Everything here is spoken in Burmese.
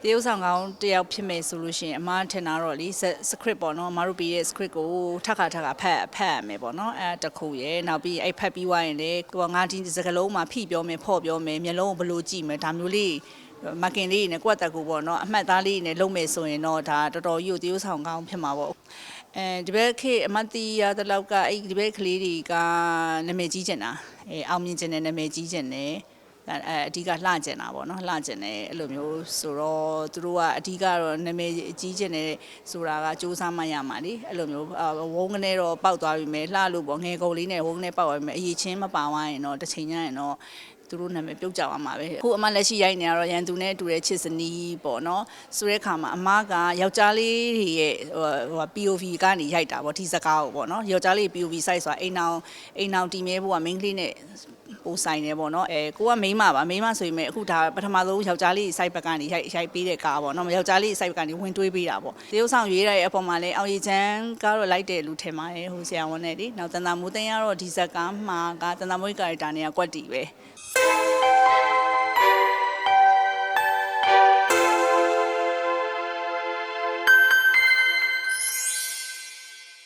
တရုတ်ဆောင်ကောင်းတယောက်ဖြစ်မယ်ဆိုလို့ရှိရင်အမားထင်တာတော့လေ script ပေါ့နော်အမားတို့ပြီးတဲ့ script ကိုထပ်ခါဖတ်ရမယ်ပေါ့နော်အဲတခုရယ်နောက်ပြီးအဲ့ဖတ်ပြီးွားရင်လေကိုကငါဒီစကားလုံးမှာဖိပြောမယ်ဖော့ပြောမယ်မျက်လုံးကိုဘယ်လိုကြည့်မယ်ဒါမျိုးလေးမကင်လေးနဲ့ကိုယ့်အတက်ကိုပေါ့နော်အမှတ်သားလေးနဲ့လုံးမယ်ဆိုရင်တော့ဒါတော်တော်ကြီးကိုတရုတ်ဆောင်ကောင်းဖြစ်မှာပေါ့ဒီဘက်ခေအမတီးရတဲ့လောက်ကအဲ့ဒီဘက်ကလေးတွေကနာမည်ကြီးကျင်တာအောင်မြင်ကျင်တဲ့နာမည်ကြီးကျင်တယ်အဓိကလှကျင်တာပေါ့နော်လှကျင်တယ်အဲ့လိုမျိုးဆိုတော့သူတို့ကအဓိကတော့နာမည်ကြီးကျင်တယ်ဆိုတာကစူးစမ်းမှရမှာလေအဲ့လိုမျိုးဝုန်းကနေတော့ပောက်သွားပြီမယ်လှလို့ပေါ့ငယ်ကုန်လေးနဲ့ဝုန်းကနေပောက်သွားပြီမယ်အရေးချင်းမပါဝိုင်းရင်တော့တစ်ချိန်ညရင်တော့သူတို့နာမည်ပြုတ်ကြအောင်ပါပဲအခုအမလက်ရှိရိုက်နေရတော့ရန်သူနဲ့တူတဲ့ချစ်စနီးပေါ့နော်ဆိုတဲ့ခါမှာအမကယောက်ျားလေးတွေရဲ့POV ကနေရိုက်တာပေါ့ဒီစကားကိုပေါ့နော်ယောက်ျားလေး POV site ဆိုတာအိမ်အောင်တီမဲဖို့က main ကလေးနဲ့ပိုဆိုင်နေပေါ့နော်ကိုကမိန်းမပါမိန်းမဆိုရင်အခုဒါပထမဆုံးယောက်ျားလေး site ဘက်ကနေရိုက်ပေးတဲ့ကားပေါ့နော်ယောက်ျားလေး site ဘက်ကနေဝင်တွေးပေးတာပေါ့တရုတ်ဆောင်ရွေးရတဲ့အပေါ်မှာလည်းအောင်ရည်ချမ်းကတော့လိုက်တယ်လို့ထင်ပါတယ်ဟိုဆရာဝန်နဲ့လေနောက်တန်တာမိုးသိန်းကတော့ဒီဇက်ကားမှာကတန်တာမိုး character နဲ့ကွက်တီပဲ